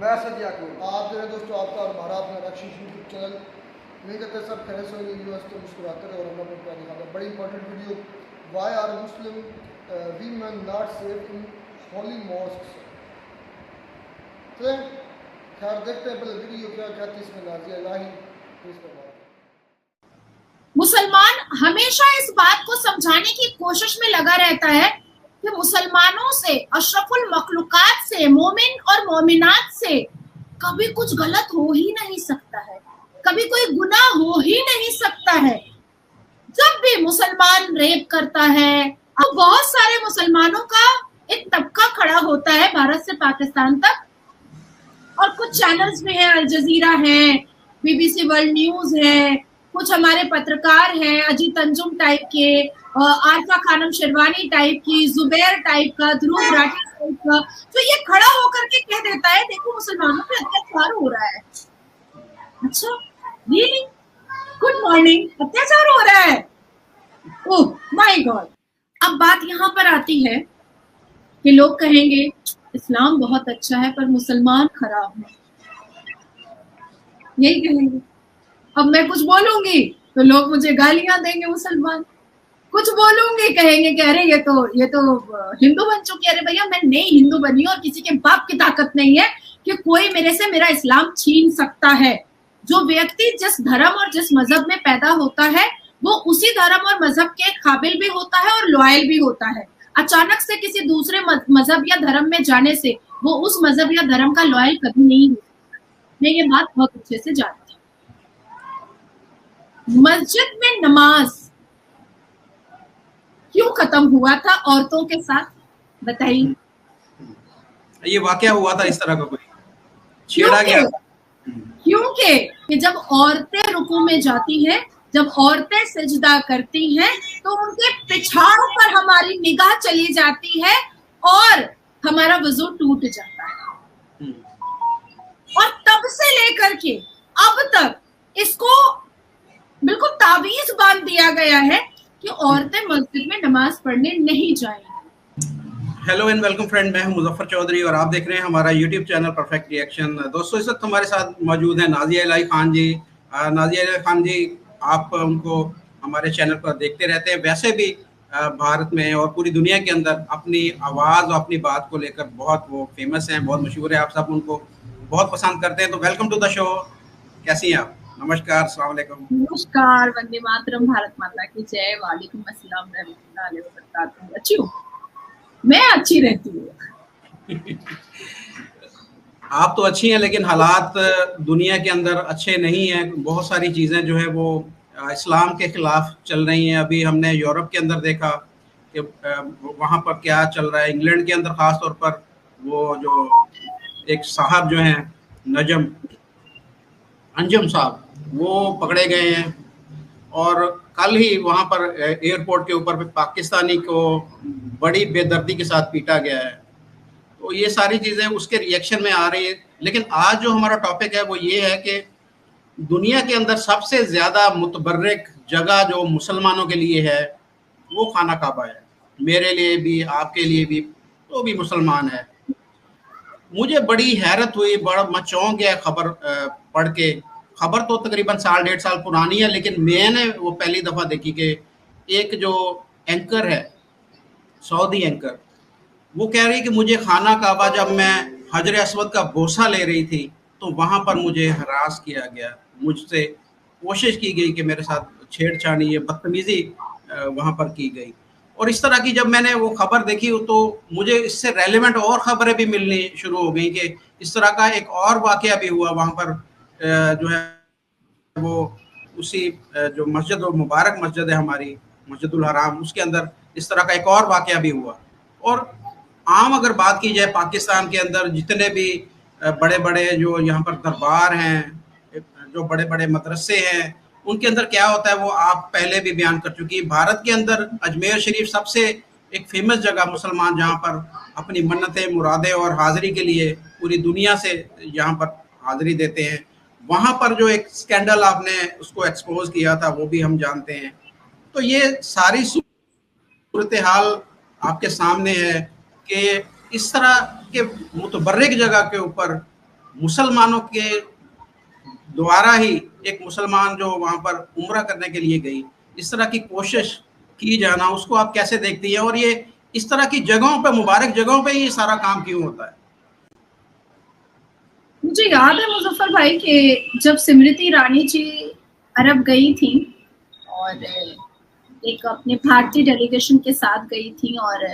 मैं सद याकूब। आप जो है दोस्तों आपका और हमारा अपना रक्षिश यूट्यूब चैनल नहीं करते सब खैर से यूनिवर्सिटी मुस्कुराते रहे और हम अपने प्यारे खाते। बड़ी important video, why are Muslim women not safe in holy mosques. तो खैर देखते हैं पहले वीडियो क्या कहती है इसमें नाज़िया इलाही इस पर बात। मुसलमान हमेशा इस बात को समझाने की कोशिश में लगा रहता है कि मुसलमानों से, अशरफुल मखलूकात से, मोमिन और मोमिनात से कभी कुछ गलत हो ही नहीं सकता है, कभी कोई गुनाह हो ही नहीं सकता है। जब भी मुसलमान रेप करता है, अब बहुत सारे मुसलमानों का एक तबका खड़ा होता है भारत से पाकिस्तान तक, और कुछ चैनल्स भी हैं, अल जजीरा है, बीबीसी वर्ल्ड न्यूज है, कुछ हमारे पत्रकार हैं अजीत अंजुम टाइप के, आरफा खानम शेरवानी टाइप की, जुबैर टाइप का, ध्रुव राठी टाइप का, तो ये खड़ा होकर के कह देता है देखो मुसलमानों पे अत्याचार हो रहा है। अच्छा रियली? गुड मॉर्निंग, अत्याचार हो रहा है? Oh my God. अब बात यहाँ पर आती है कि लोग कहेंगे इस्लाम बहुत अच्छा है पर मुसलमान खराब है, यही कहेंगे। अब मैं कुछ बोलूंगी तो लोग मुझे गालियां देंगे मुसलमान, कुछ बोलूंगी कहेंगे कि अरे ये तो हिंदू बन चुकी है। अरे भैया मैं नई हिंदू बनी हूँ और किसी के बाप की ताकत नहीं है कि कोई मेरे से मेरा इस्लाम छीन सकता है। जो व्यक्ति जिस धर्म और जिस मजहब में पैदा होता है वो उसी धर्म और मजहब के काबिल भी होता है और लॉयल भी होता है। अचानक से किसी दूसरे मजहब या धर्म में जाने से वो उस मजहब या धर्म का लॉयल कभी नहीं हो सकता। मैं ये बात बहुत अच्छे से जानती हूँ। मस्जिद में नमाज क्यों खत्म हुआ था औरतों के साथ, बताइए। ये वाकया हुआ था इस तरह का, कोई छेड़ा गया था। क्योंकि जब औरतें रुकू में जाती हैं, जब औरतें सजदा करती हैं तो उनके पिछाड़ों पर हमारी निगाह चली जाती है और हमारा वजू टूट जाता है। और तब से लेकर के अब तक इसको बिल्कुल तावीज बांध दिया गया है कि औरतें मस्जिद में नमाज पढ़ने नहीं जाएंगी। हेलो एंड वेलकम फ्रेंड, मैं हूं मुजफ्फर चौधरी और आप देख रहे हैं हमारा यूट्यूब चैनल परफेक्ट रिएक्शन। दोस्तों इस वक्त हमारे साथ मौजूद हैं नाज़िया इलाही खान जी। नाज़िया इलाही खान जी, आप उनको हमारे चैनल पर देखते रहते हैं, वैसे भी भारत में और पूरी दुनिया के अंदर अपनी आवाज़ और अपनी बात को लेकर बहुत वो फेमस हैं, बहुत मशहूर है, आप सब उनको बहुत पसंद करते हैं। तो वेलकम टू द शो। कैसी हैं आप? नमस्कार, अस्सलाम वालेकुम। नमस्कार, वंदे मातरम, भारत माता की जय, वालेकुम अस्सलाम रहमतुल्लाहि अलैहि वबरकातुहू। अच्छी हूँ, मैं अच्छी रहती हूँ। आप तो अच्छी हैं लेकिन हालात दुनिया के अंदर अच्छे नहीं हैं। बहुत सारी चीज़ें जो है वो इस्लाम के खिलाफ चल रही हैं। अभी हमने यूरोप के अंदर देखा कि वहाँ पर क्या चल रहा है। इंग्लैंड के अंदर ख़ास तौर पर वो जो एक साहब जो हैं नजम अंजुम साहब, वो पकड़े गए हैं और कल ही वहाँ पर एयरपोर्ट के ऊपर पाकिस्तानी को बड़ी बेदर्दी के साथ पीटा गया है। तो ये सारी चीज़ें उसके रिएक्शन में आ रही है। लेकिन आज जो हमारा टॉपिक है वो ये है कि दुनिया के अंदर सबसे ज़्यादा मुतबर्रिक जगह जो मुसलमानों के लिए है वो खाना काबा है। मेरे लिए भी, आपके लिए भी, तो भी मुसलमान है। मुझे बड़ी हैरत हुई, बड़ा मैं चौंक गया खबर पढ़ के। खबर तो तकरीबन साल डेढ़ साल पुरानी है, लेकिन मैंने वो पहली दफ़ा देखी कि एक जो एंकर है, सऊदी एंकर, वो कह रही कि मुझे खाना काबा जब मैं हजर असवद का बोसा ले रही थी तो वहाँ पर मुझे हरास किया गया, मुझसे कोशिश की गई कि मेरे साथ छेड़छाड़ी या बदतमीज़ी वहाँ पर की गई। और इस तरह की जब मैंने वो खबर देखी तो मुझे इससे रेलेवेंट और ख़बरें भी मिलनी शुरू हो गई कि इस तरह का एक और वाक़या भी हुआ वहाँ पर, जो है वो उसी जो मस्जिद और मुबारक मस्जिद है हमारी, मस्जिदुल हराम, उसके अंदर इस तरह का एक और वाक़या भी हुआ। और आम अगर बात की जाए पाकिस्तान के अंदर जितने भी बड़े बड़े जो यहाँ पर दरबार हैं, जो बड़े बड़े मदरसे हैं, उनके अंदर क्या होता है वो आप पहले भी बयान कर चुकी है। भारत के अंदर अजमेर शरीफ सबसे एक फेमस जगह, मुसलमान जहाँ पर अपनी मन्नतें, मुरादें और हाज़िरी के लिए पूरी दुनिया से यहाँ पर हाज़िरी देते हैं। वहाँ पर जो एक स्कैंडल आपने उसको एक्सपोज किया था वो भी हम जानते हैं। तो ये सारी सूरत हाल आपके सामने है कि इस तरह के मुतबर्रिक जगह के ऊपर मुसलमानों के द्वारा ही एक मुसलमान जो वहां पर उम्रा करने के लिए गई, इस तरह की कोशिश की जाना, उसको आप कैसे देखती हैं? और ये इस तरह की जगहों पे, मुबारक जगहों पे ये सारा काम क्यों होता है? मुझे याद है मुजफ्फर भाई कि जब स्मृति ईरानी जी अरब गई थी और एक अपने भारतीय डेलीगेशन के साथ गई थी और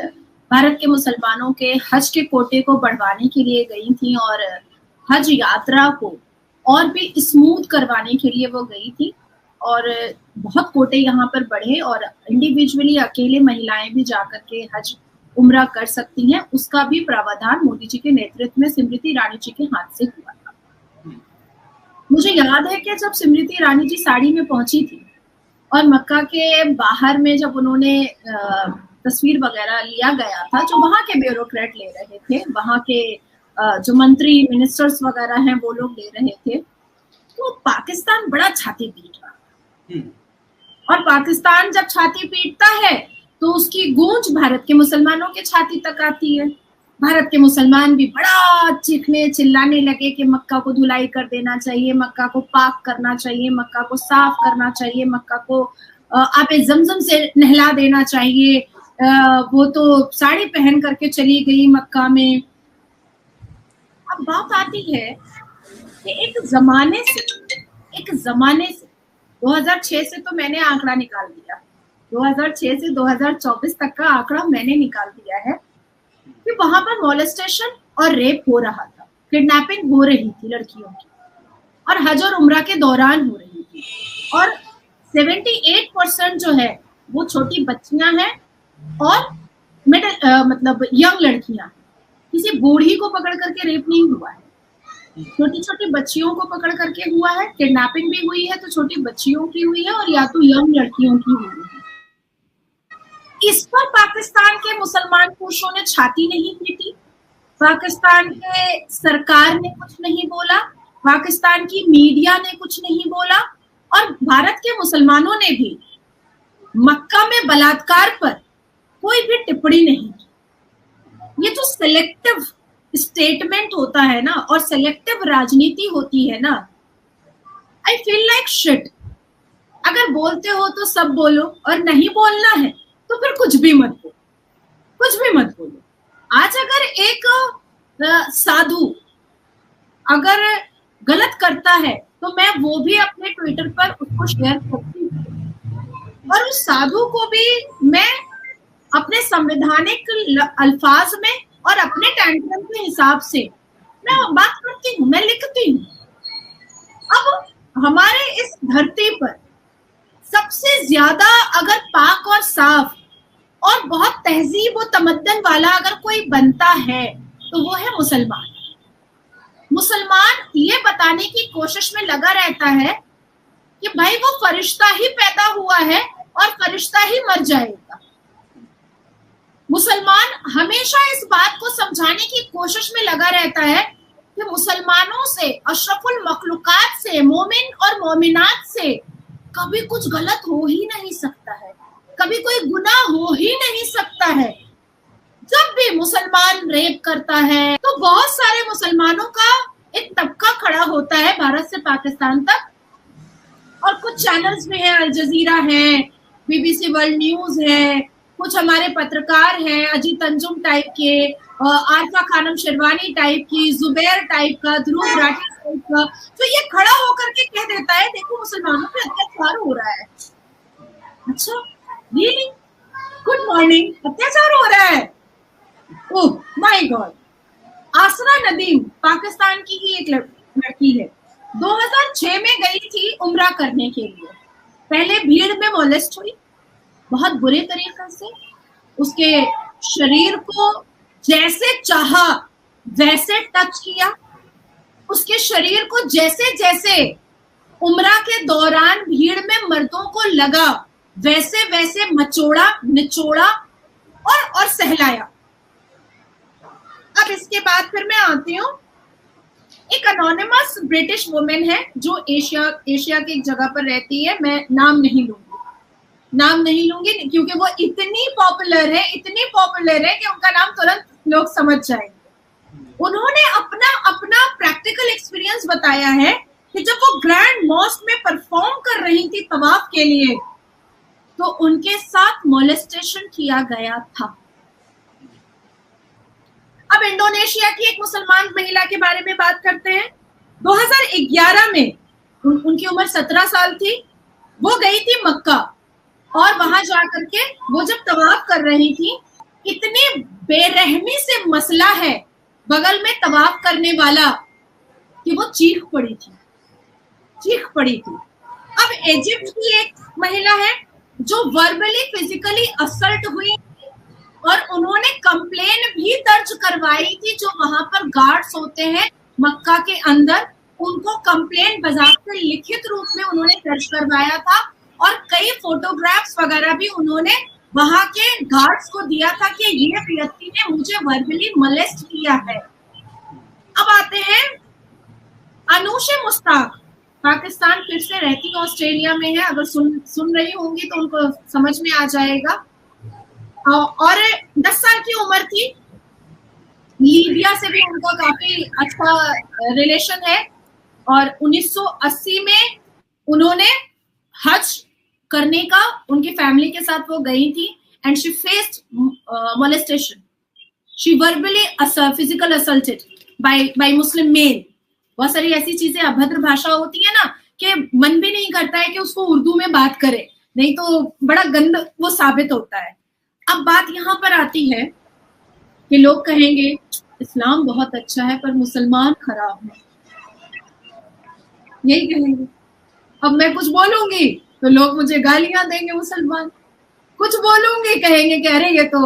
भारत के मुसलमानों के हज के कोटे को बढ़वाने के लिए गई थी और हज यात्रा को और भी स्मूथ करवाने के लिए वो गई थी और बहुत कोटे यहाँ पर बढ़े और इंडिविजुअली अकेले महिलाएं भी जाकर के हज उम्रा कर सकती हैं, उसका भी प्रावधान मोदी जी के नेतृत्व में स्मृति ईरानी जी के हाथ से हुआ था। मुझे याद है कि जब स्मृति ईरानी जी साड़ी में पहुंची थी और मक्का के बाहर में जब उन्होंने तस्वीर वगैरह लिया गया था, जो वहाँ के ब्यूरोक्रेट ले रहे थे, वहाँ के जो मंत्री मिनिस्टर्स वगैरह हैं वो लोग ले रहे थे, तो पाकिस्तान बड़ा छाती पीट रहा। और पाकिस्तान जब छाती पीटता है तो उसकी गूंज भारत के मुसलमानों के छाती तक आती है। भारत के मुसलमान भी बड़ा चीखने चिल्लाने लगे कि मक्का को धुलाई कर देना चाहिए, मक्का को पाक करना चाहिए, मक्का को साफ करना चाहिए, मक्का को आबे जमजम से नहला देना चाहिए, वो तो साड़ी पहन करके चली गई मक्का में। अब बात आती है कि एक जमाने से 2006 से तो मैंने आंकड़ा निकाल दिया, 2006 से 2024 तक का आंकड़ा मैंने निकाल दिया है कि वहां पर मॉलेस्टेशन और रेप हो रहा था, किडनैपिंग हो रही थी लड़कियों की और हज और उम्रा के दौरान हो रही थी और 78% जो है वो छोटी बच्चियां हैं और मतलब यंग लड़कियां। किसी बूढ़ी को पकड़ करके रेप नहीं हुआ है, छोटी छोटी बच्चियों को पकड़ करके हुआ है। किडनैपिंग भी हुई है तो छोटी बच्चियों की हुई है और या तो यंग लड़कियों की हुई है। इस पर पाकिस्तान के मुसलमान पुरुषों ने छाती नहीं पीटी, पाकिस्तान के सरकार ने कुछ नहीं बोला, पाकिस्तान की मीडिया ने कुछ नहीं बोला और भारत के मुसलमानों ने भी मक्का में बलात्कार पर कोई भी टिप्पणी नहीं की। ये जो सेलेक्टिव स्टेटमेंट होता है ना और सेलेक्टिव राजनीति होती है ना, आई फील लाइक शिट। अगर बोलते हो तो सब बोलो और नहीं बोलना है तो फिर कुछ भी मत बोलो। आज अगर एक साधु अगर गलत करता है तो मैं वो भी अपने ट्विटर पर उसको शेयर करती हूँ और उस साधु को भी मैं अपने संवैधानिक अल्फाज में और अपने टैंट्रम के हिसाब से मैं बात करती हूँ, मैं लिखती हूँ। अब हमारे इस धरती पर सबसे ज्यादा अगर पाक और साफ और बहुत तहजीब और तमद्दन वाला अगर कोई बनता है तो वो है मुसलमान। मुसलमान ये बताने की कोशिश में लगा रहता है कि भाई वो फरिश्ता ही पैदा हुआ है और फरिश्ता ही मर जाएगा। मुसलमान हमेशा इस बात को समझाने की कोशिश में लगा रहता है कि मुसलमानों से, अशरफुल मखलूकात से, मोमिन और मोमिनात से कभी कुछ गलत हो ही नहीं सकता है, कभी कोई गुनाह हो ही नहीं सकता है। जब भी मुसलमान रेप करता है तो बहुत सारे मुसलमानों का एक तबका खड़ा होता है भारत से पाकिस्तान तक और कुछ चैनल्स भी हैं, अल जजीरा है, BBC वर्ल्ड न्यूज है, कुछ हमारे पत्रकार हैं अजीत अंजुम टाइप के, आरफा खानम शेरवानी टाइप की, जुबैर टाइप का, ध्रुव राठी टाइप का, तो ये खड़ा होकर के कह देता है देखो मुसलमानों पे अत्याचार हो रहा है। अच्छा रियली? गुड मॉर्निंग, अत्याचार हो रहा है? Oh my God. आसरा नदीम पाकिस्तान की ही एक लड़की है, 2006 में गई थी उम्रा करने के लिए। पहले भीड़ में मोलेस्ट हुई बहुत बुरे तरीके से, उसके शरीर को जैसे चाहा वैसे टच किया, उसके शरीर को जैसे जैसे उम्रा के दौरान भीड़ में मर्दों को लगा वैसे वैसे मचोड़ा, निचोड़ा और सहलाया। अब इसके बाद फिर मैं आती हूँ, एक अनोनिमस ब्रिटिश वुमेन है जो एशिया की एक जगह पर रहती है, मैं नाम नहीं लूंगी क्योंकि वो इतनी पॉपुलर है कि उनका नाम तुरंत लोग समझ जाएंगे। उन्होंने अपना प्रैक्टिकल बताया है कि जब वो ग्रैंड मॉस्क में परफॉर्म कर रही थी तवाफ के लिए, तो उनके साथ मोलेस्टेशन किया गया था। अब इंडोनेशिया की एक मुसलमान महिला के बारे में बात करते हैं। 2011 में उनकी उम्र 17 साल थी। वो गई थी मक्का और वहां जाकर के वो जब तवाफ कर रही थी, इतनी बेरहमी से मसला है बगल में तवाफ करने वाला कि वो चीख पड़ी थी। अब इजिप्ट की एक महिला है जो वर्बली फिजिकली असल्ट हुई और उन्होंने कंप्लेन भी दर्ज करवाई थी। जो वहां पर गार्ड्स होते हैं मक्का के अंदर, उनको कंप्लेन बाकायदा लिखित रूप में उन्होंने दर्ज करवाया था और कई फोटोग्राफ्स वगैरह भी उन्होंने वहां के गार्ड्स को दिया था कि ये व्यक्ति ने मुझे वर्बली मोलेस्ट किया है। अब आते हैं अनूशे मुश्ताक, पाकिस्तान फिर से रहती है, ऑस्ट्रेलिया में है। अगर सुन रही होंगी तो उनको समझ में आ जाएगा। और 10 साल की उम्र थी। लीबिया से भी उनका काफी अच्छा रिलेशन है और 1980 में उन्होंने हज करने का उनकी फैमिली के साथ वो गई थी and she faced molestation. She verbally physical assaulted by Muslim male. बहुत सारी ऐसी चीजें अभद्र भाषा होती है ना कि मन भी नहीं करता है कि उसको उर्दू में बात करे, नहीं तो बड़ा गंद वो साबित होता है। अब बात यहाँ पर आती है कि लोग कहेंगे इस्लाम बहुत अच्छा है पर मुसलमान खराब है, यही कहेंगे। अब मैं कुछ बोलूंगी तो लोग मुझे गालियां देंगे मुसलमान, कुछ बोलूंगी कहेंगे कि अरे ये तो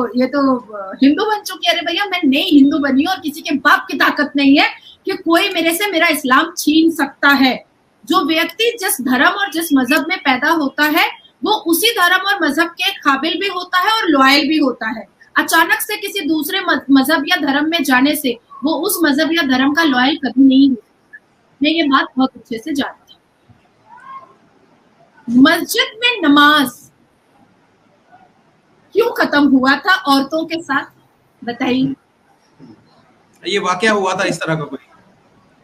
हिंदू बन चुकी है। अरे भैया मैं नई हिंदू बनी हूँ और किसी के बाप की ताकत नहीं है कि कोई मेरे से मेरा इस्लाम छीन सकता है। जो व्यक्ति जिस धर्म और जिस मजहब में पैदा होता है वो उसी धर्म और मजहब के काबिल भी होता है और लॉयल भी होता है। अचानक से किसी दूसरे मजहब या धर्म में जाने से वो उस मजहब या धर्म का लॉयल कभी नहीं होता। मैं ये बात बहुत अच्छे से जानती हूँ। मस्जिद में नमाज क्यों खत्म हुआ था औरतों के साथ, बताइए। ये वाकया हुआ था इस तरह का, कोई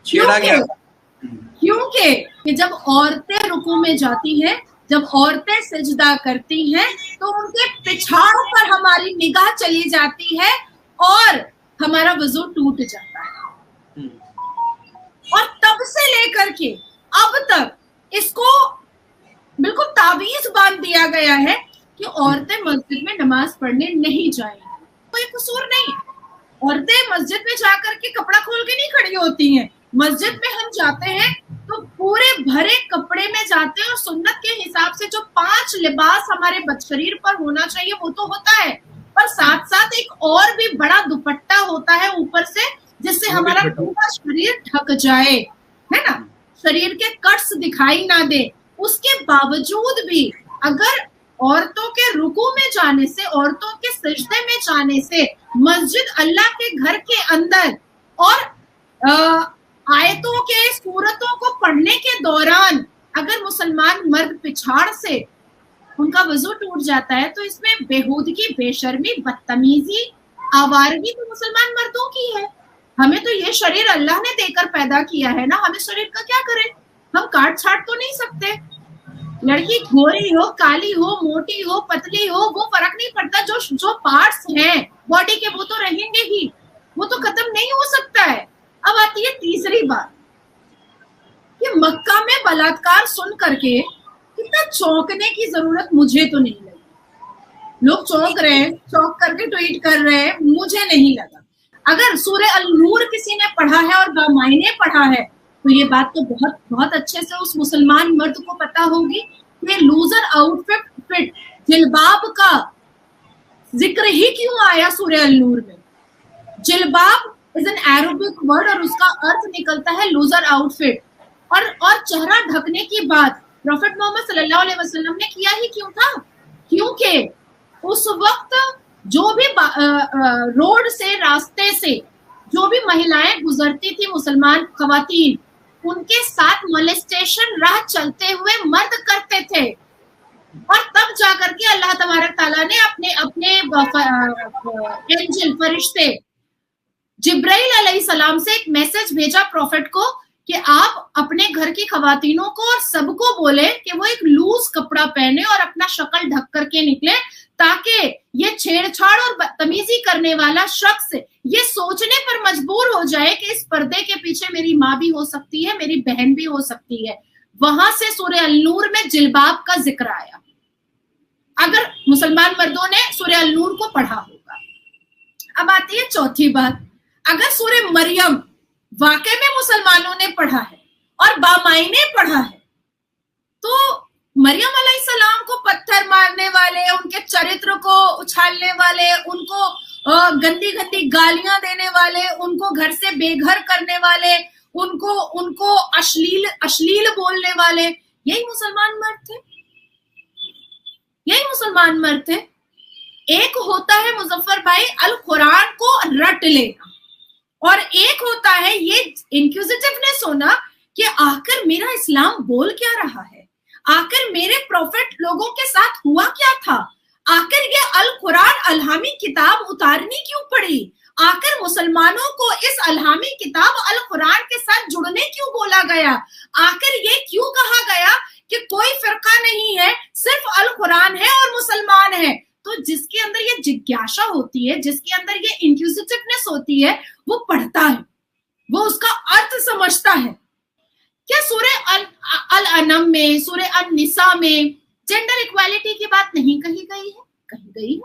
छेड़ा गया। क्योंकि जब औरतें रुकू में जाती हैं, जब औरतें सजदा करती हैं तो उनके पिछाड़ों पर हमारी निगाह चली जाती है और हमारा वजू टूट जाता है। और तब से लेकर के अब तक इसको बिल्कुल तावीज बांध दिया गया है कि औरतें मस्जिद में नमाज पढ़ने नहीं जाएंगी। कोई कसूर नहीं है। औरतें मस्जिद में जाकर के कपड़ा खोल के नहीं खड़ी होती हैं। मस्जिद में हम जाते हैं तो पूरे भरे कपड़े में जाते हैं और सुन्नत के हिसाब से जो 5 लिबास हमारे शरीर पर होना चाहिए वो तो होता है, पर साथ साथ एक और भी बड़ा दुपट्टा होता है ऊपर से जिससे हमारा पूरा शरीर ढक जाए, है ना, शरीर के कट्स दिखाई ना दे। उसके बावजूद भी अगर औरतों के रुकू में जाने से, औरतों के सजदे में जाने से, मस्जिद अल्लाह के घर के अंदर और आयतों के सूरतों को पढ़ने के दौरान अगर मुसलमान मर्द पिछाड़ से उनका वजू टूट जाता है तो इसमें बेहूदगी, बेशर्मी, बदतमीजी, आवारगी तो मुसलमान मर्दों की है। हमें तो ये शरीर अल्लाह ने देकर पैदा किया है ना, हमें शरीर का क्या करें? हम काट छाट तो नहीं सकते। लड़की गोरी हो, काली हो, मोटी हो, पतली हो, वो फर्क नहीं पड़ता। जो पार्ट्स हैं बॉडी के वो तो रहेंगे ही, वो तो खत्म नहीं हो सकता है। अब आती है तीसरी बात कि मक्का में बलात्कार सुन करके कितना चौंकने की जरूरत मुझे तो नहीं लगी। लोग चौंक रहे हैं, चौंक करके ट्वीट कर रहे हैं, मुझे नहीं लगा। अगर सूरह अल नूर किसी ने पढ़ा है और बामायने पढ़ा है तो ये बात तो बहुत बहुत अच्छे से उस मुसलमान मर्द को पता होगी कि लूजर आउटफिट जिल्बाब का जिक्र ही क्यों आया सूरह अल नूर में। जिल्बाब इज एन अरबिक वर्ड और उसका अर्थ निकलता है लूजर आउटफिट। और चेहरा ढकने की बात प्रॉफेट मोहम्मद सल्लल्लाहु अलैहि वसल्लम ने किया ही क्यों था? क्योंकि उस वक्त जो भी रोड से, रास्ते से जो भी महिलाएं गुजरती थी, मुसलमान खवातीन, उनके साथ मोलेस्टेशन राह चलते हुए मर्द करते थे। और तब जाकर के अल्लाह तबारक ताला ने अपने एंजल फरिश्ते जिब्राइल अलैहिस्सलाम से एक मैसेज भेजा प्रॉफेट को कि आप अपने घर की खवातीनों को और सबको बोले कि वो एक लूज कपड़ा पहने और अपना शक्ल ढक करके निकले, ताकि ये छेड़छाड़ और बदतमीजी करने वाला शख्स ये सोचने पर मजबूर हो जाए कि इस पर्दे के पीछे मेरी माँ भी हो सकती है, मेरी बहन भी हो सकती है। वहां से सूरह अल-नूर में जिल्बाब का जिक्र आया, अगर मुसलमान मर्दों ने सूरह अल-नूर को पढ़ा होगा। अब आती है चौथी बात, अगर सूरह मरियम वाकई में मुसलमानों ने पढ़ा है और बामायने पढ़ा है, तो मरियम अलैहिस्सलाम को पत्थर मारने वाले, उनके चरित्र को उछालने वाले, उनको गंदी गंदी गालियां देने वाले, उनको घर से बेघर करने वाले, उनको अश्लील बोलने वाले, यही मुसलमान मर्द थे, यही मुसलमान मर्द थे। एक होता है मुजफ्फर भाई अल कुरान को रट लेना, और एक होता है ये इंक्विजिटिवनेस होना कि आखिर मेरा इस्लाम बोल क्या रहा है, आखिर मेरे प्रॉफिट लोगों के साथ हुआ क्या था, आखिर ये अल कुरान अलहामी किताब उतारनी क्यों पड़ी, आखिर मुसलमानों को इस अलहामी किताब अल कुरान के साथ जुड़ने क्यों बोला गया, आखिर ये क्यों कहा गया कि कोई फिरका नहीं है, सिर्फ अल कुरान है और मुसलमान है। तो जिसके अंदर ये जिज्ञासा होती है, जिसके अंदर ये इंक्विजिटिवनेस होती है, वो पढ़ता है, वो उसका अर्थ समझता है। क्या सूरह अल अनम में, सूरह अन-निसा में जेंडर इक्वालिटी की बात नहीं कही गई है? कही गई है।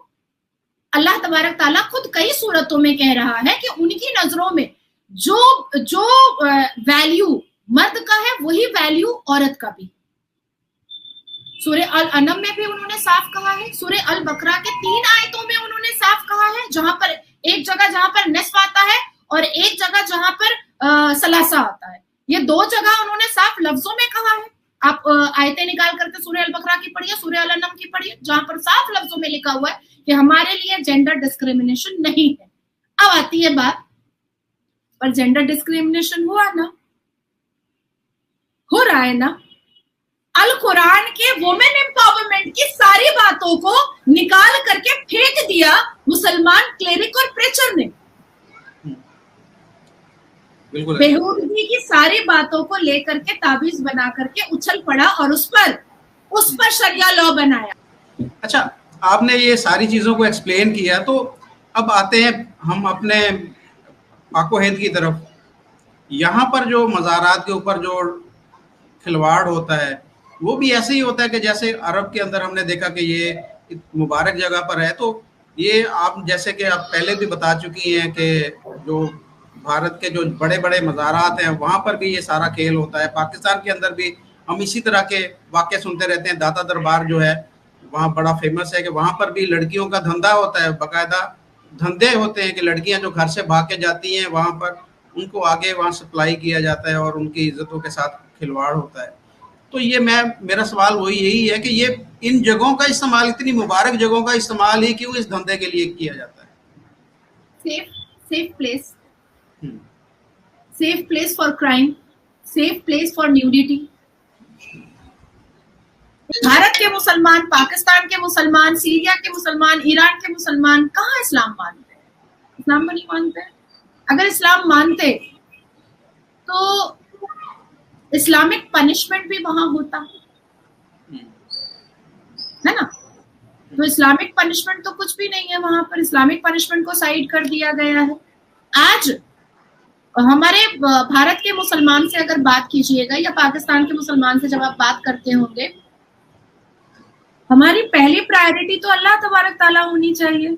अल्लाह तबारक ताला खुद कई सूरतों में कह रहा है कि उनकी नजरों में जो वैल्यू मर्द का है वही वैल्यू औरत का भी। सूरह अल अनम में भी उन्होंने साफ कहा है, सूरह अल बकरा के 3 आयतों में उन्होंने साफ कहा है, जहां पर एक जगह जहां पर निस्फ आता है और एक जगह जहां पर सलासा आता है। ये 2 जगह उन्होंने साफ लफ्जों में कहा है। आप आयतें निकाल करके सूरह अल बकरा की पढ़िए, सूरह अल अनम की पढ़िए, जहां पर साफ लफ्जों में लिखा हुआ है कि हमारे लिए जेंडर डिस्क्रिमिनेशन नहीं है। अब आती है बात, पर जेंडर डिस्क्रिमिनेशन हुआ ना, हो रहा है ना। अल कुरान के वुमेन एम्पावरमेंट की सारी बातों को निकाल करके फेंक दिया मुसलमान क्लेरिक और प्रेचर ने। बेहूदगी की सारी बातों को लेकर के ताबीज बना करके उछल पड़ा और उस पर शरिया लॉ बनाया। अच्छा, आपने ये सारी चीजों को एक्सप्लेन किया, तो अब आते हैं हम अपने पाको हिंद की तरफ। यहाँ पर जो मज़ारात के ऊपर जो खिलवाड़ होता है वो भी ऐसे ही होता है कि जैसे अरब के अंदर हमने देखा कि ये मुबारक जगह पर है, तो ये आप जैसे कि आप पहले भी बता चुकी हैं कि जो भारत के जो बड़े बड़े मज़ारात हैं वहाँ पर भी ये सारा खेल होता है। पाकिस्तान के अंदर भी हम इसी तरह के वाक़े सुनते रहते हैं। दाता दरबार जो है वहाँ बड़ा फेमस है कि वहाँ पर भी लड़कियों का धंधा होता है, बाकायदा धंधे होते हैं कि लड़कियाँ जो घर से भाग के जाती हैं वहाँ पर उनको आगे वहाँ सप्लाई किया जाता है और उनकी इज्जतों के साथ खिलवाड़ होता है। तो ये मेरा सवाल वही यही है कि ये इन जगहों का इस्तेमाल, इतनी मुबारक जगहों का इस्तेमाल ही क्यों इस धंधे के लिए किया जाता है? Safe place for crime, safe place for nudity. Bharat के मुसलमान, पाकिस्तान के मुसलमान, सीरिया के मुसलमान, ईरान के मुसलमान कहाँ इस्लाम मानते हैं? इस्लाम को नहीं मानते। अगर इस्लाम मानते तो इस्लामिक पनिशमेंट भी वहां होता है ना। तो इस्लामिक पनिशमेंट तो कुछ भी नहीं है वहां पर, इस्लामिक पनिशमेंट को साइड कर दिया गया है। आज हमारे भारत के मुसलमान से अगर बात कीजिएगा या पाकिस्तान के मुसलमान से जब आप बात करते होंगे, हमारी पहली प्रायोरिटी तो अल्लाह तबारक ताला होनी चाहिए।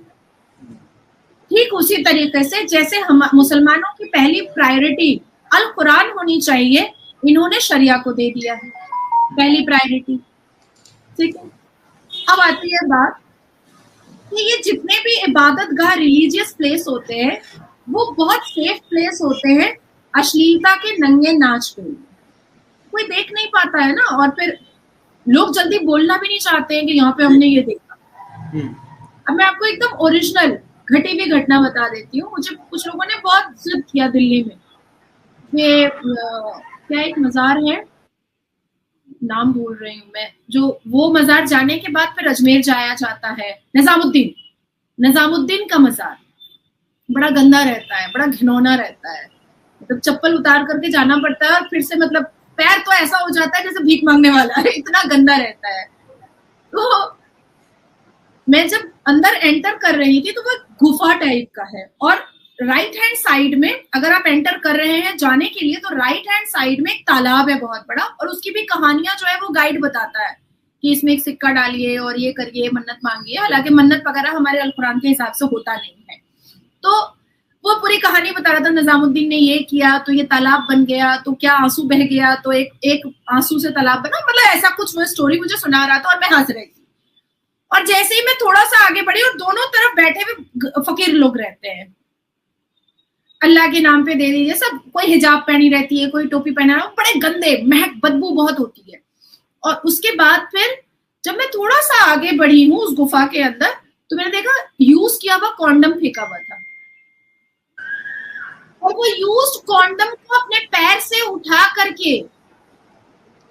ठीक उसी तरीके से जैसे हम मुसलमानों की पहली प्रायोरिटी अल कुरान होनी चाहिए, इन्होंने शरिया को दे दिया है पहली प्रायोरिटी। ठीक है, अब आती है बात कि ये जितने भी इबादत गाह रिलीजियस प्लेस होते हैं वो बहुत सेफ प्लेस होते हैं अश्लीलता के नंगे नाच के लिए। कोई देख नहीं पाता है ना, और फिर लोग जल्दी बोलना भी नहीं चाहते हैं कि यहाँ पे हमने ये देखा। अब मैं आपको एकदम ओरिजिनल घटी हुई घटना बता देती हूँ। मुझे कुछ लोगों ने बहुत जिद किया दिल्ली में, ये क्या एक मजार है, नाम भूल रही हूँ मैं, जो वो मजार जाने के बाद फिर अजमेर जाया जाता है, निजामुद्दीन का मजार। बड़ा गंदा रहता है, बड़ा घिनौना रहता है। मतलब चप्पल उतार करके जाना पड़ता है और फिर से मतलब पैर तो ऐसा हो जाता है जैसे भीख मांगने वाला है, इतना गंदा रहता है। तो मैं जब अंदर एंटर कर रही थी तो वो गुफा टाइप का है, और राइट हैंड साइड में अगर आप एंटर कर रहे हैं जाने के लिए तो राइट हैंड साइड में एक तालाब है बहुत बड़ा, और उसकी भी कहानियां जो है वो गाइड बताता है कि इसमें एक सिक्का डालिए और ये करिए, मन्नत मांगिए। हालांकि मन्नत वगैरह हमारे अल कुरान के हिसाब से होता नहीं है। तो वो पूरी कहानी बता रहा था, निजामुद्दीन ने ये किया तो ये तालाब बन गया, तो क्या आंसू बह गया तो एक आंसू से तालाब बना, मतलब ऐसा कुछ वो स्टोरी मुझे सुना रहा था और मैं हंस रही थी। और जैसे ही मैं थोड़ा सा आगे बढ़ी और दोनों तरफ बैठे हुए फकीर लोग रहते हैं, अल्लाह के नाम पे दे दीजिए सब, कोई हिजाब पहनी रहती है, कोई टोपी पहना है, बड़े गंदे, महक बदबू बहुत होती है। और उसके बाद फिर जब मैं थोड़ा सा आगे बढ़ी हूँ उस गुफा के अंदर, तो मैंने देखा यूज किया हुआ कॉन्डम फेंका हुआ था, और वो यूज्ड कॉन्डम को अपने पैर से उठा करके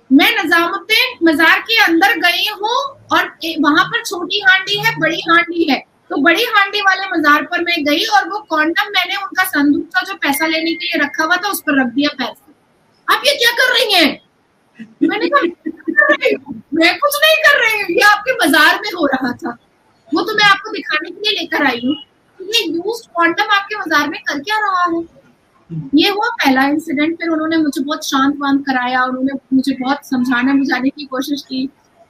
मैं निजामुद्दीन मजार के अंदर गई हूँ, और वहां पर छोटी हांडी है, बड़ी हांडी है, तो बड़ी हांडी वाले मजार पर मैं गई और वो कॉन्डम मैंने उनका संदूक का जो पैसा लेने के लिए रखा हुआ था उस पर रख दिया पैर से। आप ये क्या कर रही हैं? मैंने कहा मैं कुछ नहीं कर रही हूँ, ये आपके मजार में हो रहा था, वो तो मैं आपको दिखाने के लिए लेकर आई हूँ। ये यूज्ड कॉन्डम आपके मजार में कर क्या रहा है? ये हुआ पहला इंसिडेंट। फिर उन्होंने मुझे बहुत शांत वांत कराया, उन्होंने मुझे बहुत समझाने बुझाने की कोशिश की।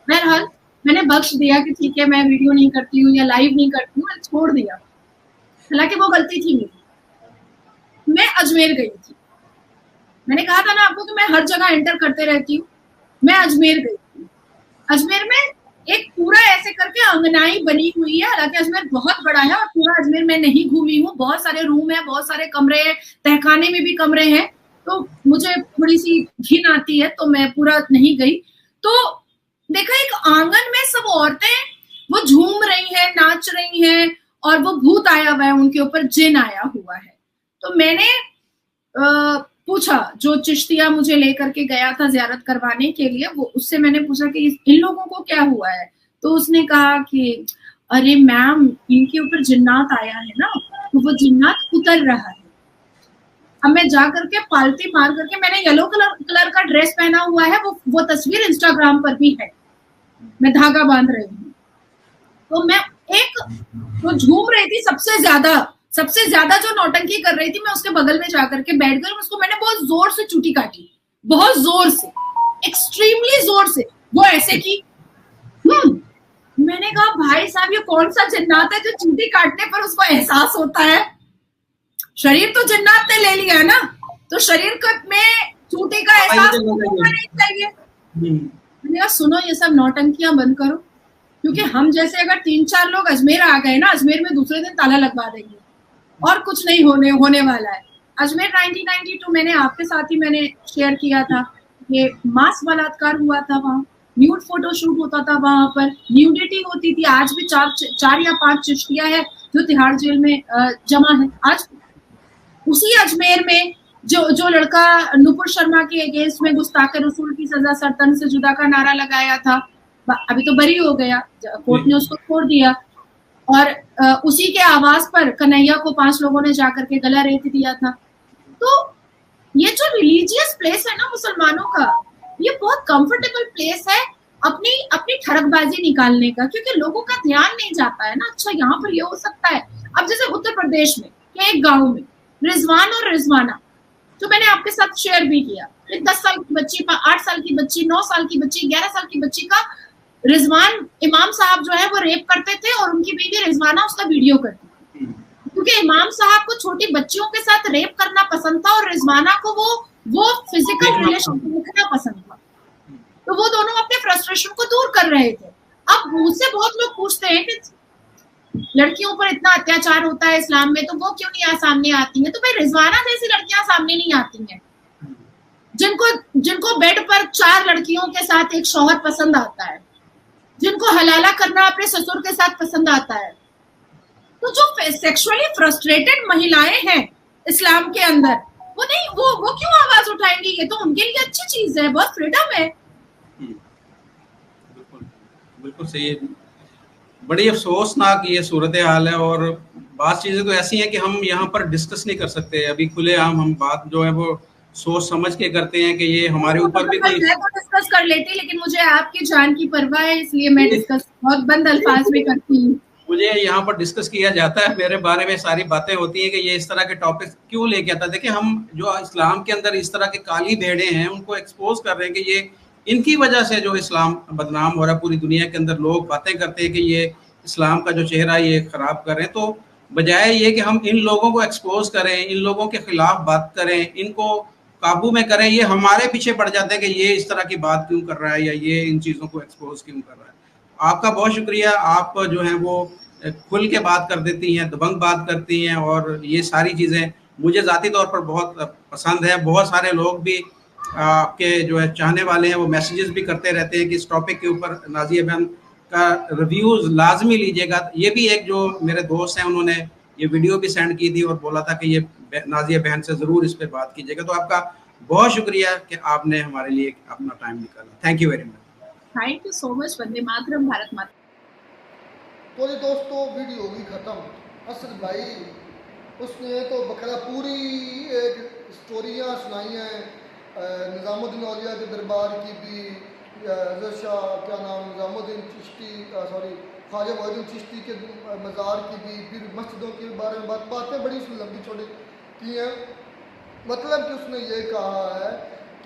बहरहाल मैंने बख्श दिया कि ठीक है मैं वीडियो नहीं करती हूँ या लाइव नहीं करती हूँ, छोड़ दिया। हालांकि वो गलती थी मेरी। मैं अजमेर गई थी, मैंने कहा था ना आपको कि मैं हर जगह एंटर करते रहती हूँ। मैं अजमेर गई थी। अजमेर में एक पूरा ऐसे करके अंगनाई बनी हुई है, हालांकि अजमेर बहुत बड़ा है और पूरा अजमेर मैं नहीं घूमी हूँ, बहुत सारे रूम है, बहुत सारे कमरे हैं, तहखाने में भी कमरे हैं, तो मुझे थोड़ी सी घिन आती है तो मैं पूरा नहीं गई। तो देखा एक आंगन में सब औरतें वो झूम रही हैं, नाच रही हैं, और वो भूत आया हुआ है उनके ऊपर, जिन आया हुआ है। तो मैंने पूछा, जो चिश्तिया मुझे लेकर के गया था जियारत करवाने के लिए, वो उससे मैंने पूछा कि इन लोगों को क्या हुआ है। तो उसने कहा कि अरे मैम इनके ऊपर जिन्नात आया है ना, तो वो जिन्नात उतर रहा है। अब मैं जा करके पालती मार करके, मैंने येलो कलर का ड्रेस पहना हुआ है, वो तस्वीर इंस्टाग्राम पर भी है, मैं धागा बांध रही हूँ। तो मैं एक जो झूम रही थी सबसे ज्यादा जो नौटंकी कर रही थी, मैं उसके बगल में जाकर के बैठ गई, उसको मैंने बहुत जोर से चूटी काटी, बहुत जोर से, एक्सट्रीमली जोर से। वो ऐसे की मैंने कहा भाई साहब ये कौन सा जिन्नात है जो चूटी काटने पर उसको एहसास होता है? शरीर तो जिन्नात ने ले लिया है ना, तो शरीर में चूटी का एहसास होना नहीं चाहिए। मैंने कहा सुनो ये सब नौटंकियां बंद करो, क्योंकि हम जैसे अगर 3-4 लोग अजमेर आ गए ना, अजमेर में दूसरे दिन ताला लगवा देंगे और कुछ नहीं होने वाला है। अजमेर 1992 मैंने आपके साथ ही मैंने शेयर किया था, ये मास बलात्कार हुआ था, वहाँ न्यूड फोटोशूट होता था, वहां पर न्यूडिटी होती थी। आज भी 4 या 5 चिश्तिया है जो तिहाड़ जेल में जमा है। आज उसी अजमेर में जो लड़का नुपुर शर्मा के अगेंस्ट में गुस्ताखे रसूल की सजा सरतन से जुदा का नारा लगाया था, अभी तो बरी हो गया, कोर्ट ने उसको छोड़ दिया। और उसी के आवाज पर कन्हैया को 5 लोगों ने जाकर के गला रेत दिया था। तो ये जो रिलीजियस प्लेस है ना मुसलमानों का, ये बहुत कंफर्टेबल प्लेस है अपनी ठरकबाजी निकालने का, क्योंकि लोगों का ध्यान नहीं जाता है ना, अच्छा यहाँ पर ये हो सकता है। अब जैसे उत्तर प्रदेश में एक गांव में रिजवान और रिजवाना, जो मैंने आपके साथ शेयर भी किया, 10 साल की बच्ची, 8 साल की बच्ची, 9 साल की बच्ची, 11 साल की बच्ची का रिजवान इमाम साहब जो है वो रेप करते थे, और उनकी बीवी रिजवाना उसका वीडियो करती थी, क्योंकि इमाम साहब को छोटी बच्चियों के साथ रेप करना पसंद था और रिजवाना को वो फिजिकल रिलेशन देखना पसंद था। तो वो दोनों अपने फ्रस्ट्रेशन को दूर कर रहे थे। अब मुझसे बहुत लोग पूछते हैं कि लड़कियों पर इतना अत्याचार होता है इस्लाम में, तो वो क्यों नहीं सामने आती हैं? तो भाई रिजवाना जैसी लड़कियां सामने नहीं आती हैं, जिनको बेड पर 4 लड़कियों के साथ एक शौहर पसंद आता है, जिनको हलाला करना अपने ससुर के साथ पसंद आता है। तो जो सेक्सुअली फ्रस्ट्रेटेड महिलाएं हैं इस्लाम के अंदर, वो नहीं, वो क्यों आवाज उठाएंगी? ये तो उनके लिए अच्छी चीज है, बहुत फ्रीडम है। बिल्कुल सही है। बड़ी अफसोसनाक ये सूरत हाल है, और बात चीजें तो ऐसी हैं कि हम यहाँ पर डिस्कस नहीं कर सकते अभी खुलेआम। हम बात जो है वो सोच समझ के करते हैं कि ये हमारे ऊपर भी कोई। मैं तो डिस्कस कर लेती, लेकिन मुझे आपकी जान की परवाह है, इसलिए मैं डिस्कस बहुत बंद अल्फाज में करती हूँ। मुझे यहाँ पर डिस्कस किया जाता है, मेरे बारे में सारी बातें होती हैं कि ये इस तरह के टॉपिक क्यों लेके आता है। देखिए, हम जो इस्लाम के अंदर इस तरह के काली भेड़े हैं उनको एक्सपोज कर रहे हैं कि ये इनकी वजह से जो इस्लाम बदनाम हो रहा है पूरी दुनिया के अंदर। लोग बातें करते हैं कि ये इस्लाम का जो चेहरा ये खराब कर रहे हैं, तो बजाय ये कि हम इन लोगों को एक्सपोज करें, इन लोगों के खिलाफ बात करें, इनको काबू में करें, ये हमारे पीछे पड़ जाते हैं कि ये इस तरह की बात क्यों कर रहा है या ये इन चीज़ों को एक्सपोज क्यों कर रहा है। आपका बहुत शुक्रिया, आप जो हैं वो खुल के बात कर देती हैं, दबंग बात करती हैं, और ये सारी चीज़ें मुझे ज़ाती तौर पर बहुत पसंद है। बहुत सारे लोग भी आपके जो है चाहने वाले हैं, वो मैसेजेस भी करते रहते हैं कि इस टॉपिक के ऊपर नाज़िया बहन का रिव्यूज़ लाजमी लीजिएगा। ये भी एक जो मेरे दोस्त हैं उन्होंने ये वीडियो भी सेंड की थी और बोला था कि ये नाज़िया बहन से ज़रूर इस पर बात कीजिएगा। तो आपका बहुत शुक्रिया कि आपने हमारे लिए अपना टाइम निकाला। Thank you very much. Thank you so much. वंदे मातरम, भारत माता। तो ये दोस्तों वीडियो होगी ख़त्म। असद भाई उसने तो बकायदा पूरी एक स्टोरियाँ सुनाई हैं, निज़ामुद्दीन औलिया के दरबार की भी, हज़रत शाह क्या नाम निज़ामुद्दीन चिश्ती सॉरी ख्वाजा मोहिउद्दीन चिश्ती के मज़ार की भी, फिर मस्जिदों के बारे में बातें बड़ी उसने लंबी छोटी की हैं। मतलब कि उसने ये कहा है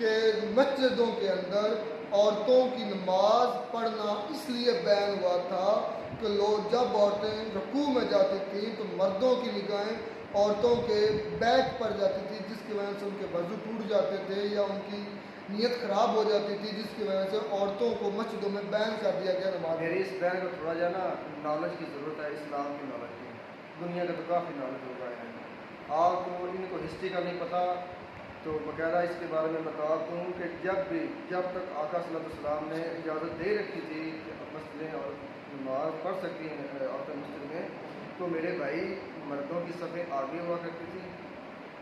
कि मस्जिदों के अंदर औरतों की नमाज पढ़ना इसलिए बैन हुआ था कि लोग जब औरतें रुकू में जाती थी तो मर्दों की निगाहें औरतों के बैक पर जाती थी, जिसकी वजह से उनके वज़ू टूट जाते थे या उनकी नीयत ख़राब हो जाती थी, जिसकी वजह से औरतों को मस्जिदों में बैन कर दिया गया नमाज। मेरी इस बैन को थोड़ा जा ना नॉलेज की ज़रूरत है, इस्लाम की नॉलेज की। दुनिया का तो काफ़ी नॉलेज हो गया है, आपको इनको हिस्ट्री का नहीं पता तो बकायदा इसके बारे में बता दूँ कि जब तक आका सल्लल्लाहु अलैहि वसल्लम ने इजाज़त दे रखी थी कि मस्जिदें और नमाज पढ़ सकती हैं औरतें मस्जिद में, तो मेरे भाई मर्दों की सफ़ें आगे हुआ करती थी,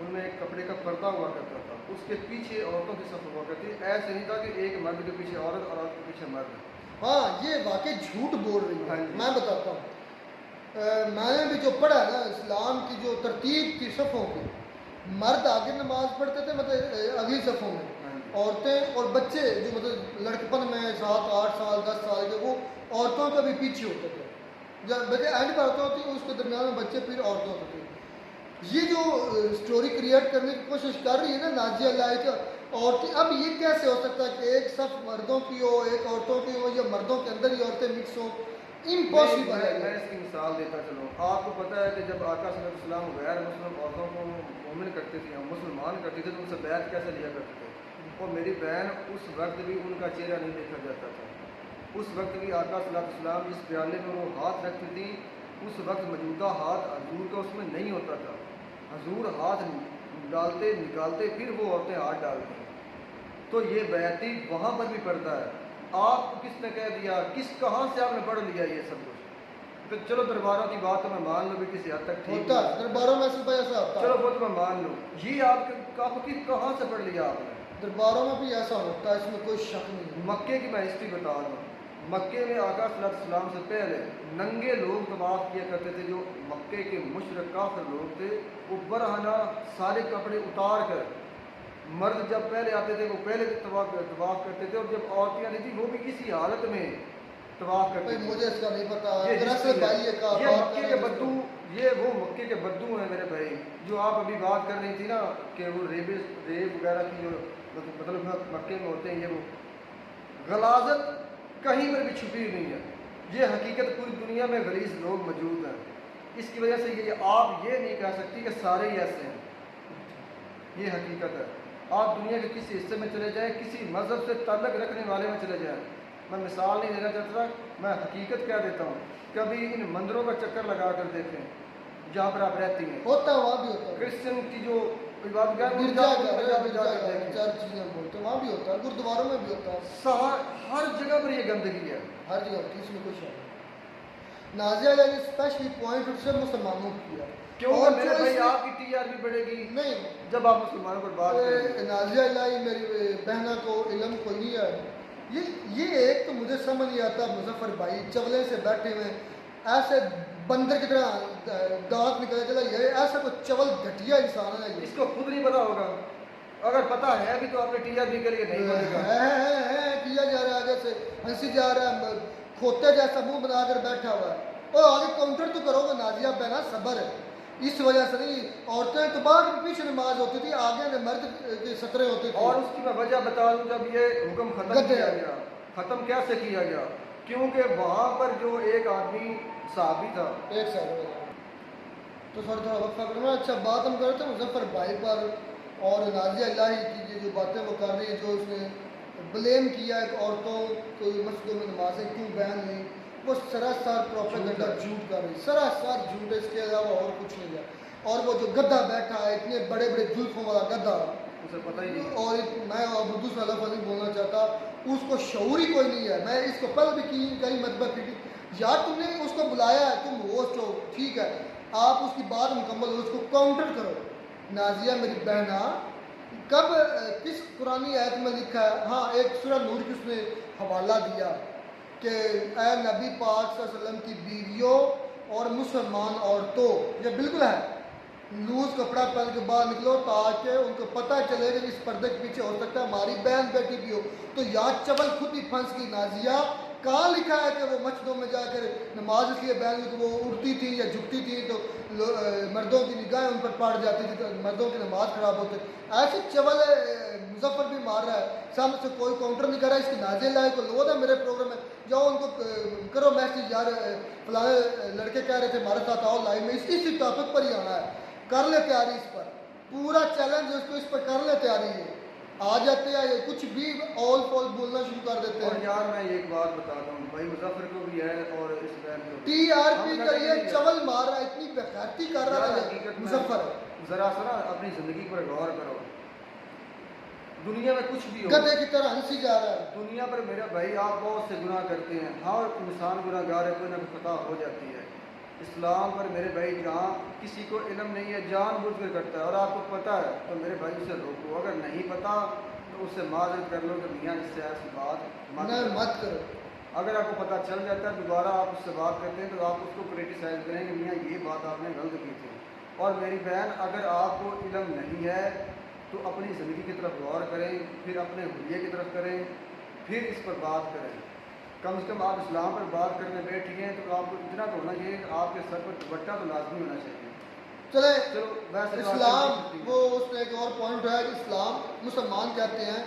उनमें एक कपड़े का पर्दा हुआ करता था, उसके पीछे औरतों की सफ़ हुआ करती थी। ऐसे नहीं था कि एक मर्द के पीछे औरत और औरत के पीछे मर्द। हाँ, ये वाकई झूठ बोल रही है। हाँ जी। मैं बताता हूँ, मैंने भी जो पढ़ा है ना इस्लाम की जो तरतीब थी सफ़ों की, मर्द आगे नमाज पढ़ते थे मतलब अगली सफ़ों में, औरतें और बच्चे जो मतलब लड़कपन में 7, 8 साल 10 साल के, वो औरतों के भी पीछे होते थे। जब बच्चे एंड पर औरतें होती उसके दरमियान में बच्चे, फिर औरतें होते थे। ये जो स्टोरी क्रिएट करने की कोशिश कर रही है ना नाज़िया लाइक औरतें, अब ये कैसे हो सकता है कि एक सफ़ मर्दों की हो एक औरतों की हो, या मर्दों के अंदर ही औरतें मिक्स हो? इम्पॉसिबल है। मैं इसकी मिसाल देता चलूँ। आपको पता है कि जब आका सल्लल्लाहु अलैहि वसल्लम गैर मुस्लिम औरतों को मोमिन करते थे, मुसलमान करते थे, तो उनसे बैत कैसे लिया करते थे? और मेरी बहन उस वक्त भी उनका चेहरा नहीं देखा जाता था। उस वक्त भी आका सल्लल्लाहु अलैहि वसल्लम जिस प्याले में वो हाथ रखती थी, उस वक्त मौजूदा हाथ हजूर का उसमें नहीं होता था। हजूर हाथ डालते निकालते फिर वो औरतें हाथ डालती। तो ये बैती वहाँ पर भी पड़ता है। आपको किसने कह दिया, कहाँ से आपने पढ़ लिया ये सब कुछ? तो चलो दरबारों की बात तो मैं मान लूँ भी किसी हद तक ठीक होता है, दरबारों में ऐसा ऐसा होता है। चलो वो तो मैं मान लूँ, ये आपकी कहाँ से पढ़ लिया आपने? दरबारों में भी ऐसा होता है, इसमें कोई शक नहीं है। मक्के की मैं हिस्ट्री बता दूँ। मक्के में आका सल्लल्लाहु अलैहि वसल्लम से पहले नंगे लोग तवाफ किया करते थे, जो मक्के के मुशरिक काफिर लोग थे। वो बरहना सारे कपड़े उतार कर, मर्द जब पहले आते थे वो पहले तवाफ करते थे, और जब औरतें आती थी वो भी इसी हालत में तवाफ करते थे। मुझे इसका नहीं पता। ये दरअसल भाई ये मक्के के बद्दू, ये वो मक्के के बद्दू हैं मेरे भाई। जो आप अभी बात कर रही थी ना कि वो रेप वगैरह की जो मतलब मक्के में होते हैं, ये वो गलाजत कहीं पर भी छुपी नहीं है। ये हकीकत पूरी दुनिया में गलीज लोग मौजूद हैं। इसकी वजह से ये आप ये नहीं कह सकती कि सारे ही ऐसे हैं। ये हकीकत है। आप दुनिया के किसी हिस्से में चले जाएं, किसी मज़हब से ताल्लुक़ रखने वाले में चले जाएं, मैं मिसाल नहीं देना चाहता, मैं हकीकत कह देता हूँ। कभी इन मंदिरों का चक्कर लगा कर देखें जहाँ पर आप रहती हैं। होता है, वहाँ भी होता है। क्रिश्चियन की जो इबादत चर्च बोलते वहाँ भी होता है, गुरुद्वारों में भी होता है, हर जगह पर ये गंदगी है, हर जगह होती है, इसमें कोई शक नहीं। नाज़िया ने स्पेशली पॉइंट उससे मुसलमानों को किया। क्यों मेरे भाई आपकी टीआरपी बढ़ेगी नहीं जब आप मुसलमानों पर बात करें। नाज़िया लाई मेरी बहना को इल्म कोई नहीं है। ये एक तो मुझे समझ नहीं आता, मुजफ्फर भाई चवले से बैठे हुए ऐसे बंदर की तरह दांत निकल चला, ये ऐसा कोई चवल घटिया इंसान है ये। इसको खुद नहीं पता होगा, अगर पता है भी तो आपने टीआरपी के लिए नहीं बोलेगा। है किया जा रहा है, आगे से हंसी जा रहा है, खोते जैसा मुंह बनाकर बैठा हुआ है। और आगे काउंटर तो करोगे नाजिया बहना, सबर है। इस वजह से नहीं, औरतें तो बाद में पीछे नमाज होती थी, आगे ने मर्द के सतरे होते थे। और उसकी मैं वजह बता दूं, जब ये हुक्म खत्म किया गया, खत्म कैसे किया गया, क्योंकि वहाँ पर जो एक आदमी साहबी था, एक सेकंड तो सर थोड़ा वक्फा करना। अच्छा, बात हम करते हैं मुजफ्फर भाई पर और नाजिया इलाही की, ये जो बातें वो कर रही है, जो उसने ब्लेम किया है औरतों को मस्जिदों में नमाजें क्यों बैन हुई, वो सरासर प्रोपेगेंडा झूठ कर रही, सरासर झूठ है, इसके अलावा और कुछ नहीं है। और वो जो गद्दा बैठा है, इतने बड़े बड़े जुल्फों वाला गद्दा, उसे पता ही नहीं। और मैं उर्दू से लफ्ज़ नहीं बोलना चाहता, उसको शऊर ही कोई नहीं है। मैं इसको पल भी की कहीं मतबा पीटी, यार तुमने उसको बुलाया है, तुम होस्ट हो, ठीक है, आप उसकी बात मुकम्मल हो, उसको काउंटर करो। नाजिया मेरी बहना, कब किस पुरानी आयत में लिखा है, हाँ एक सूरह नूर की उसने हवाला दिया कि ए नबी पाक सल्लल्लाहु अलैहि वसल्लम की बीवियों और मुसलमान औरतों, ये बिल्कुल है, लूज कपड़ा पहन के बाहर निकलो ताकि उनको पता चले कि इस पर्दे के पीछे हो सकता है हमारी बहन बेटी भी हो। तो यार चवल खुद ही फंस की नाजिया, कहाँ लिखा है कि वो मस्जिदों में जाकर नमाज इसलिए बैन हुई कि वो उड़ती थी या झुकती थी तो मर्दों की निगाहें उन पर पड़ जाती थी, तो मर्दों की नमाज खराब होती। ऐसे चवल मुजफ्फर भी मार रहा है, सामने से कोई काउंटर नहीं कर रहा है। इसकी नाजिया लाए को लो था मेरे प्रोग्राम में, जाओ उनको करो मैसेज, यार फलाने लड़के कह रहे थे हमारे साथ आओ लाइव में, इसी टॉपिक पर ही आना है, कर ले तैयारी, इस पर पूरा चैलेंज है, उसको इस पर कर ले तैयारी है। आ जाते हैं ये कुछ भी ऑल फॉल बोलना शुरू कर देते और हैं। यार मैं एक बात बताता हूँ भाई, मुजफ्फर को भी है और इस बहन को भी। टीआरपी हम करिए, नहीं चवल मार रहा है, इतनी बेखैरती कर रहा यार है हकीकत में मुजफ्फर। जरा सा ना अपनी जिंदगी पर गौर करो, दुनिया में कुछ भी हो, गधे की तरह हंसी जा रहा है। दुनिया पर मेरा भाई आप बहुत से गुनाह करते हैं, हर इंसान गुनाहगार है, कोई ना कोई खता हो जाती है। इस्लाम पर मेरे भाई जहाँ किसी को इल्म नहीं है जानबूझ कर करता है, और आपको पता है तो मेरे भाई उसे रोको, अगर नहीं पता तो उससे माजरत कर लो कि मियाँ इससे ऐसी बात मत करो। अगर आपको पता चल जाता है दोबारा आप उससे बात करते हैं तो आप उसको क्रिटिसाइज करें कि मियाँ ये बात आपने गलत की थी। और मेरी बहन, अगर आपको इल्म नहीं है तो अपनी ज़िंदगी की तरफ गौर करें, फिर अपने हुलिये की तरफ करें, फिर इस पर बात करें। कम से कम आप इस्लाम पर बात करने बैठ गए तो आपको इतना तो होना चाहिए कि आपके सर पर दुपट्टा तो लाजमी होना चाहिए। चले चलो वैसे तो इस्लाम, आजकल वो उसने एक और पॉइंट है कि इस्लाम, मुसलमान कहते हैं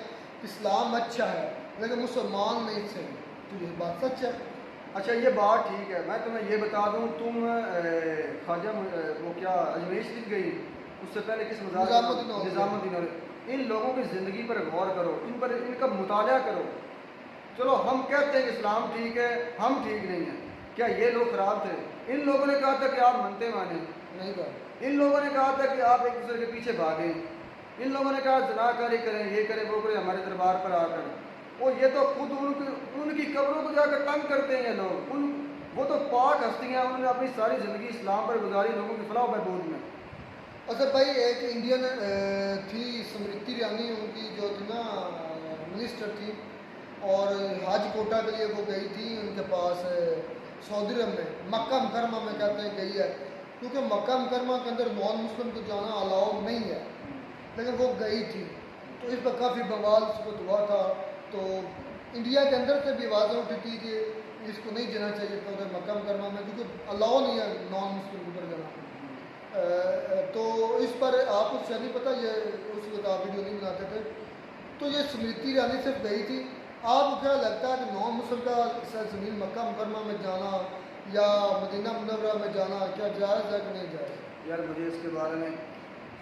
इस्लाम अच्छा है लेकिन मुसलमान नहीं सही, तो ये बात सच है। अच्छा ये बात ठीक है, मैं तुम्हें ये बता दूं, तुम ख्वाजा वो क्या अजमेर शरीफ गई, उससे पहले किस निज़ामुद्दीन और इन लोगों की ज़िंदगी पर गौर करो, इन पर इनका मुताला करो। चलो हम कहते हैं कि इस्लाम ठीक है, हम ठीक नहीं है, क्या ये लोग ख़राब थे? इन लोगों ने कहा था कि आप मनते माने नहीं कहा, इन लोगों ने कहा था कि आप एक दूसरे के पीछे भागें, इन लोगों ने कहा जनाकारी करें, ये करें वो करें हमारे दरबार पर आकर, और ये तो खुद उनकी कब्रों को जाकर तंग करते हैं ये लोग। वो तो पाक हस्तियाँ, उन्होंने अपनी सारी ज़िंदगी इस्लाम पर गुजारी लोगों की फलाह बहबूद में। अच्छा भाई, एक इंडियन थी स्मृति ईरानी, उनकी जो थी ना मिनिस्टर थी, और हज कोटा के लिए वो गई थी उनके पास सऊदी अरब में, मक्का मुकरमा में कहते हैं गई है, क्योंकि मक्का मुकरमा के अंदर नॉन मुस्लिम को जाना अलाउ नहीं है, लेकिन वो गई थी तो इस पर काफ़ी बवाल सबूत हुआ था। तो इंडिया के अंदर से भी आवाज़ें उठी थी कि इसको नहीं जाना चाहिए था उधर मक्का मुकरमा में, क्योंकि अलाउ नहीं है नॉन मुस्लिम को उधर जाना। तो इस पर आपको शायद नहीं पता, ये उस वक्त आप वीडियो नहीं बनाते थे, तो ये स्मृति ईरानी सिर्फ गई थी। आपको क्या लगता है कि नॉन मुस्लिम का ज़मीन मक्का मुकरमा में जाना या मदीना मुनव्वरा में जाना क्या जायज़ है कि नहीं जायज़? यार मुझे इसके बारे में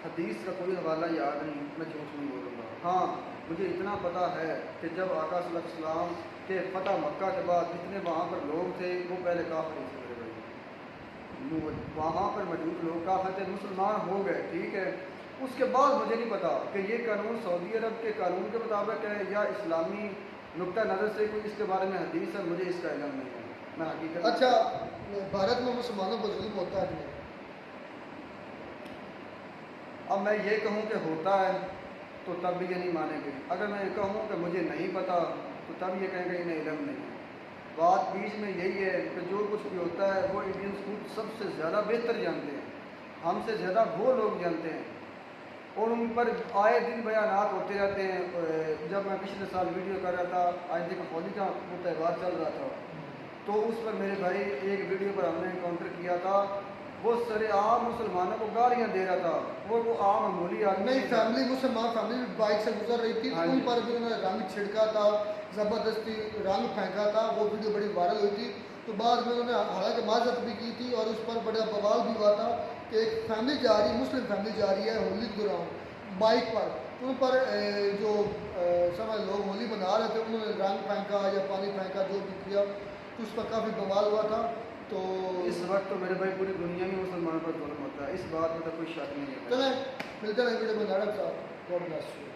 हदीस का कोई हवाला याद नहीं, मैं झूठ नहीं बोलूँगा। हाँ मुझे इतना पता है कि जब आका सल्लल्लाहु अलैहि वसल्लम के फ़तह मक्का के बाद जितने वहाँ पर लोग थे वो पहले काफ़िर थे, वहाँ पर मौजूद लोग काफ़िर थे, मुसलमान हो गए, ठीक है। उसके बाद मुझे नहीं पता कि ये कानून सऊदी अरब के कानून के मुताबिक है या इस्लामी नुक्ता नज़र से कोई इसके बारे में हदीस है, मुझे इसका इल्म नहीं है, मैं हकीकत। अच्छा, भारत में मुसलमानों पर जुल्म होता है कि नहीं? अब मैं ये कहूँ कि होता है तो तब भी ये नहीं मानेंगे, अगर मैं ये कहूँ कि मुझे नहीं पता तो तब ये कहेंगे इन्हें इल्म नहीं है। बात बीच में यही है कि जो कुछ भी होता है वो इंडियंस खुद सबसे ज़्यादा बेहतर जानते हैं, हमसे ज़्यादा वो लोग जानते हैं और उन पर आए दिन बयानात होते रहते हैं। जब मैं पिछले साल वीडियो कर रहा था, आज देखो होली का वो त्यौहार चल रहा था, तो उस पर मेरे भाई एक वीडियो पर हमने इनकाउंटर किया था, वो सरेआम मुसलमानों को गालियाँ दे रहा था। वो आम मामूली आदमी नहीं, फैमिली मुसलमान फैमिली भी बाइक से गुजर रही थी, हाँ उन जी। पर भी उन्होंने रंग छिड़का था, ज़बरदस्ती रंग फेंका था, वो वीडियो बड़ी वायरल हुई थी। तो बाद में उन्होंने हालांकि माजरत भी की थी और उस पर बड़ा बवाल भी हुआ था कि एक फैमिली जा रही, मुस्लिम फैमिली जा रही है होली के दौरान बाइक पर, उन पर जो समझ लोग होली मना रहे थे उन्होंने रंग फेंका या पानी फेंका, जो भी किया, तो उस पर काफ़ी बवाल हुआ था। तो इस वक्त तो मेरे भाई पूरी दुनिया में मुसलमानों पर जुल्म होता है, इस बात में तो कोई शक नहीं है। चलें मिलते हैं वीडियो में, नाटक साहब, गॉड ब्लेस यू।